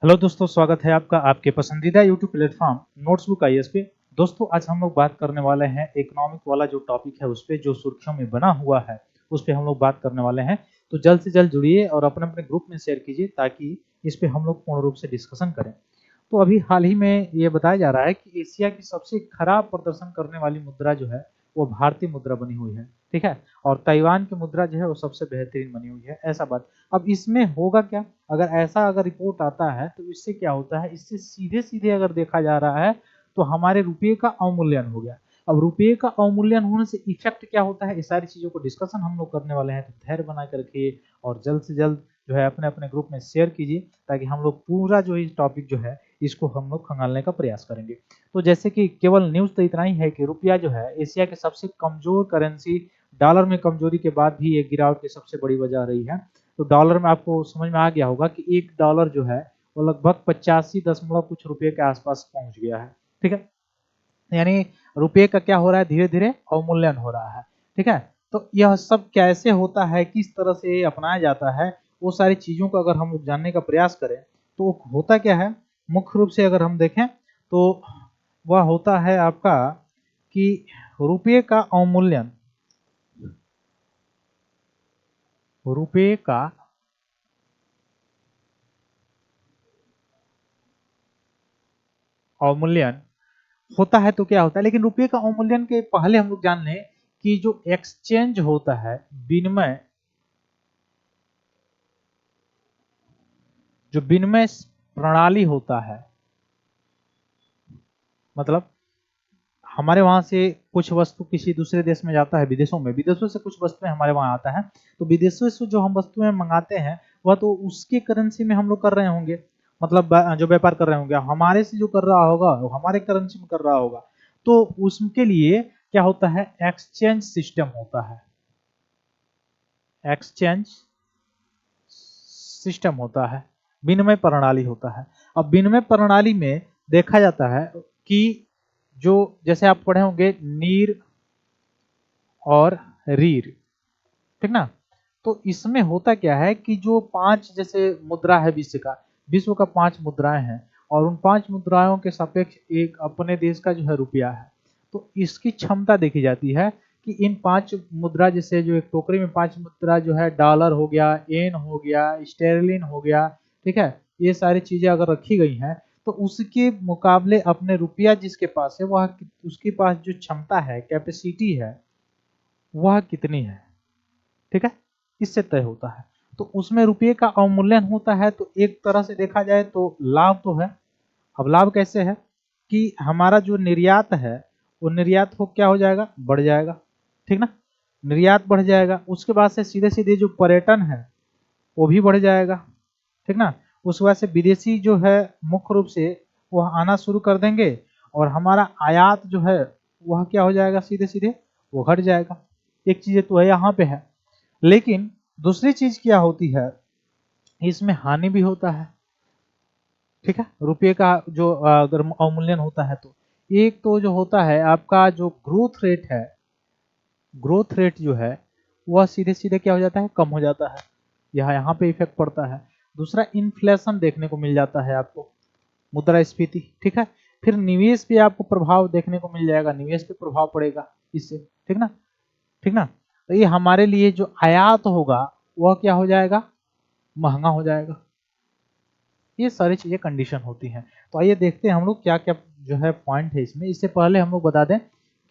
Hello दोस्तों, स्वागत है आपका आपके पसंदीदा यूट्यूब प्लेटफॉर्म नोट्सबुक आईएएस पे। दोस्तों, आज हम लोग बात करने वाले हैं इकोनॉमिक वाला जो टॉपिक है उस पे, जो सुर्खियों में बना हुआ है उस पे हम लोग बात करने वाले हैं। तो जल्द से जल्द जुड़िए और अपने अपने ग्रुप में शेयर कीजिए ताकि इस पे हम लोग पूर्ण रूप से डिस्कशन करें। तो अभी हाल ही में ये बताया जा रहा है कि एशिया की सबसे खराब प्रदर्शन करने वाली मुद्रा जो है वो भारतीय मुद्रा बनी हुई है। ठीक है। और ताइवान की मुद्रा जो है वो सबसे बेहतरीन बनी हुई है, ऐसा बात। अब इसमें होगा क्या? अगर रिपोर्ट आता है तो इससे क्या होता है, इससे सीधे सीधे अगर देखा जा रहा है तो हमारे रुपये का अवमूल्यन हो गया। अब रुपये का अवमूल्यन होने से इफेक्ट क्या होता है, इस सारी चीजों को डिस्कशन हम लोग करने वाले हैं। तो धैर्य बना कर रखिए और जल्द से जल्द जो है अपने अपने ग्रुप में शेयर कीजिए ताकि हम लोग पूरा जो इस टॉपिक जो है इसको हम लोग खंगालने का प्रयास करेंगे। तो जैसे कि केवल न्यूज तो इतना ही है कि रुपया जो है एशिया के सबसे कमजोर करेंसी, डॉलर में कमजोरी के बाद भी ये गिरावट की सबसे बड़ी वजह रही है। तो डॉलर में आपको समझ में आ गया होगा कि एक डॉलर जो है वो लगभग 85 दशमलव कुछ रुपए के आसपास पहुंच गया है। ठीक है। यानी रुपये का क्या हो रहा है, धीरे धीरे अवमूल्यन हो रहा है। ठीक है। तो यह सब कैसे होता है, किस तरह से अपनाया जाता है, वो सारी चीजों को अगर हम लोग जानने का प्रयास करें तो होता क्या है, मुख्य रूप से अगर हम देखें तो वह होता है आपका कि रुपये का अवमूल्यन, रुपये का अवमूल्यन होता है तो क्या होता है, लेकिन रुपये का अवमूल्यन के पहले हम लोग जान लें कि जो एक्सचेंज होता है, विनिमय, जो विनिमय प्रणाली होता है, मतलब हमारे वहां से कुछ वस्तु किसी दूसरे देश में जाता है, विदेशों से कुछ वस्तुएं हमारे वहां आता है। तो विदेशों से जो हम वस्तुएं मंगाते हैं वह तो उसके करेंसी में हम लोग कर रहे होंगे, मतलब जो व्यापार कर रहे होंगे, हमारे से जो कर रहा होगा वो हमारे करेंसी में कर रहा होगा। तो उसके लिए क्या होता है, एक्सचेंज सिस्टम होता है, एक्सचेंज सिस्टम होता है, विनिमय प्रणाली होता है। अब विनिमय प्रणाली में देखा जाता है कि जो, जैसे आप पढ़े होंगे नीर और रीर, ठीक ना। तो इसमें होता क्या है कि जो पांच जैसे मुद्रा है विश्व का पांच मुद्राएं हैं और उन पांच मुद्राओं के सापेक्ष एक अपने देश का जो है रुपया है। तो इसकी क्षमता देखी जाती है कि इन पांच मुद्रा, जैसे जो एक टोकरी में पांच मुद्रा जो है, डॉलर हो गया, येन हो गया, स्टेरलिन हो गया, ठीक है, ये सारी चीजें अगर रखी गई हैं तो उसके मुकाबले अपने रुपया जिसके पास है वह, उसके पास जो क्षमता है, कैपेसिटी है, वह कितनी है। ठीक है। इससे तय होता है। तो उसमें रुपये का अवमूल्यन होता है। तो एक तरह से देखा जाए तो लाभ तो है। अब लाभ कैसे है कि हमारा जो निर्यात है वो निर्यात हो क्या हो जाएगा, बढ़ जाएगा। ठीक ना। निर्यात बढ़ जाएगा, उसके बाद से सीधे सीधे जो पर्यटन है वो भी बढ़ जाएगा। ठीक ना। उसके बाद से विदेशी जो है मुख्य रूप से वह आना शुरू कर देंगे और हमारा आयात जो है वह क्या हो जाएगा, सीधे सीधे वो घट जाएगा। एक चीज तो है यहाँ पे है, लेकिन दूसरी चीज क्या होती है, इसमें हानि भी होता है। ठीक है। रुपये का जो अगर अवमूल्यन होता है तो एक तो जो होता है आपका जो ग्रोथ रेट है, ग्रोथ रेट जो है वह सीधे सीधे क्या हो जाता है, कम हो जाता है। यहाँ पे इफेक्ट पड़ता है। दूसरा, इन्फ्लेशन देखने को मिल जाता है आपको, मुद्रास्फीति। ठीक है। फिर निवेश पे आपको प्रभाव देखने को मिल जाएगा, निवेश पे प्रभाव पड़ेगा इससे। ठीक ना। ठीक ना। तो ये हमारे लिए जो आयात होगा वह क्या हो जाएगा, महंगा हो जाएगा। ये सारी चीजें कंडीशन होती हैं। तो आइए देखते हैं हम लोग क्या क्या जो है पॉइंट है इसमें। इससे पहले हम लोग बता दें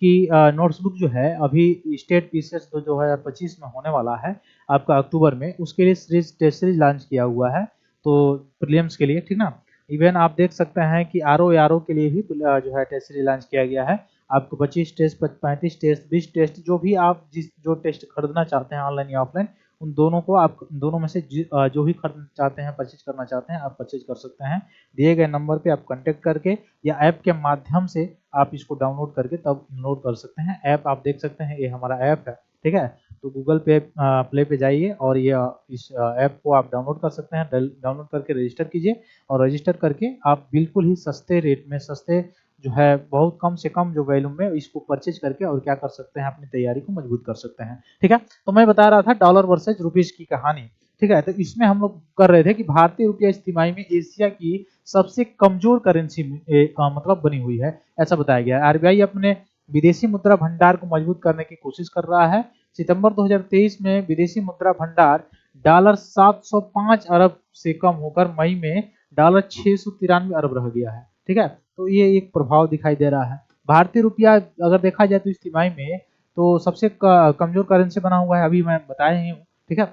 कि नोट्सबुक जो है अभी स्टेट पीसीएस 2025 में होने वाला है आपका अक्टूबर में, उसके लिए टेस्ट सीरीज लॉन्च किया हुआ है। तो प्रीलिम्स के लिए, ठीक ना। इवन आप देख सकते हैं कि आरओ के लिए भी जो है टेस्ट सीरीज लॉन्च किया गया है। आपको 25 टेस्ट, 35 टेस्ट, 20 टेस्ट, जो भी आप जो टेस्ट खरीदना चाहते हैं ऑनलाइन या ऑफलाइन, उन दोनों को आप दोनों में से जो भी खरीदना चाहते हैं, परचेज करना चाहते हैं, आप परचेज कर सकते हैं। दिए गए नंबर पे आप कांटेक्ट करके या ऐप के माध्यम से आप इसको डाउनलोड करके तब लोड कर सकते हैं। ऐप आप देख सकते हैं, ये हमारा ऐप है। ठीक है। तो गूगल पे प्ले पे जाइए और ये इस ऐप को आप डाउनलोड कर सकते हैं। डाउनलोड करके रजिस्टर कीजिए और रजिस्टर करके आप बिल्कुल ही सस्ते रेट में, सस्ते जो है बहुत कम से कम जो वैल्यू में इसको परचेज करके और क्या कर सकते हैं, अपनी तैयारी को मजबूत कर सकते हैं। ठीक है। तो मैं बता रहा था डॉलर वर्सेज रुपीस की कहानी। ठीक है। तो इसमें हम लोग कर रहे थे कि भारतीय रुपया इस तिमाही में एशिया की सबसे कमजोर करेंसी मतलब बनी हुई है, ऐसा बताया गया है। आरबीआई अपने विदेशी मुद्रा भंडार को मजबूत करने की कोशिश कर रहा है। सितंबर 2023 में विदेशी मुद्रा भंडार डॉलर 705 अरब से कम होकर मई में डॉलर 693 अरब रह गया है। ठीक है, तो ये एक प्रभाव दिखाई दे रहा है। भारतीय रुपया अगर देखा जाए तो इस तिमाही में तो सबसे कमजोर करेंसी बना हुआ है, अभी मैं बताया ही हूँ। ठीक है,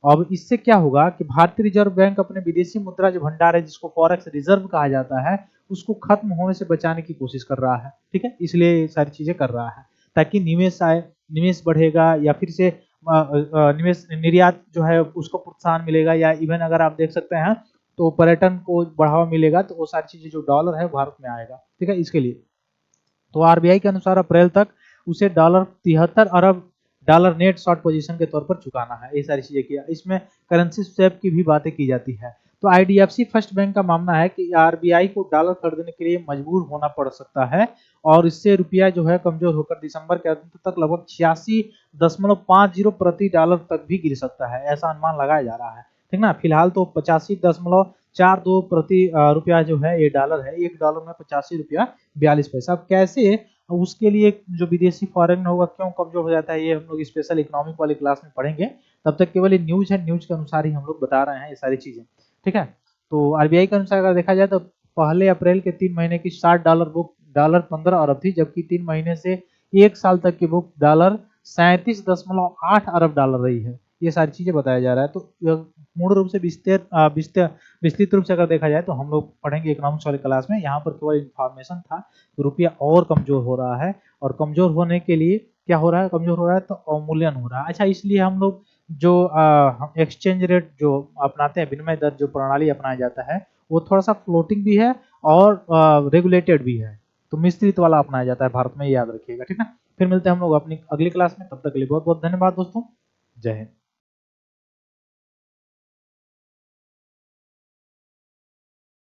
अब इससे क्या होगा कि भारतीय रिजर्व बैंक अपने विदेशी मुद्रा जो भंडार है, जिसको फॉरेक्स रिजर्व कहा जाता है, उसको खत्म होने से बचाने की कोशिश कर रहा है। ठीक है, इसलिए ये सारी चीजें कर रहा है ताकि निवेश आए, निवेश बढ़ेगा या फिर से निवेश निर्यात जो है उसको प्रोत्साहन मिलेगा, या इवन अगर आप देख सकते हैं तो पर्यटन को बढ़ावा मिलेगा, तो वो सारी चीजें जो डॉलर है भारत में आएगा। ठीक है, इसके लिए तो आरबीआई के अनुसार अप्रैल तक उसे डॉलर 73 अरब डॉलर नेट शॉर्ट पोजीशन के तौर पर चुकाना है। ये सारी चीजें किया, इसमें करेंसी स्वैप की भी बातें की जाती है। तो आईडीएफसी फर्स्ट बैंक का मानना है कि आरबीआई को डॉलर खरीदने के लिए मजबूर होना पड़ सकता है, और इससे रुपया जो है कमजोर होकर दिसंबर के अंत तक लगभग 86.50 प्रति डॉलर तक भी गिर सकता है, ऐसा अनुमान लगाया जा रहा है। ठीक ना, फिलहाल तो 85.42 प्रति रुपया जो है ये डॉलर है, एक डॉलर में 85 रुपया 42 पैसा। अब कैसे उसके लिए जो विदेशी फॉरेन होगा क्यों कमजोर हो जाता है, ये हम लोग स्पेशल इकोनॉमिक वाली क्लास में पढ़ेंगे। तब तक केवल ये न्यूज है, न्यूज के अनुसार ही हम लोग बता रहे हैं ये सारी चीजें। ठीक है, तो आरबीआई के अनुसार अगर देखा जाए तो पहले अप्रैल के 3 महीने की 60 डॉलर बुक डॉलर 15 अरब थी, जबकि 3 महीने से 1 साल तक की बुक डॉलर 37.8 अरब डॉलर रही है। ये सारी चीजें बताया जा रहा है। तो पूर्ण रूप से विस्तृत रूप से अगर देखा जाए तो हम लोग पढ़ेंगे इकोनॉमिक्स वाली क्लास में। यहाँ पर केवल इंफॉर्मेशन था, तो रुपया और कमजोर हो रहा है, और कमजोर होने के लिए क्या हो रहा है, कमजोर हो रहा है तो अवमूल्यन हो रहा है। अच्छा, इसलिए हम लोग जो एक्सचेंज रेट जो अपनाते हैं, विनिमय दर जो प्रणाली अपनाया जाता है, वो थोड़ा सा फ्लोटिंग भी है और रेगुलेटेड भी है। तो मिश्रित वाला अपनाया जाता है भारत में, याद रखिएगा। ठीक है, फिर मिलते हैं हम लोग अपनी अगली क्लास में, तब तक के लिए बहुत बहुत धन्यवाद दोस्तों। जय हिंद।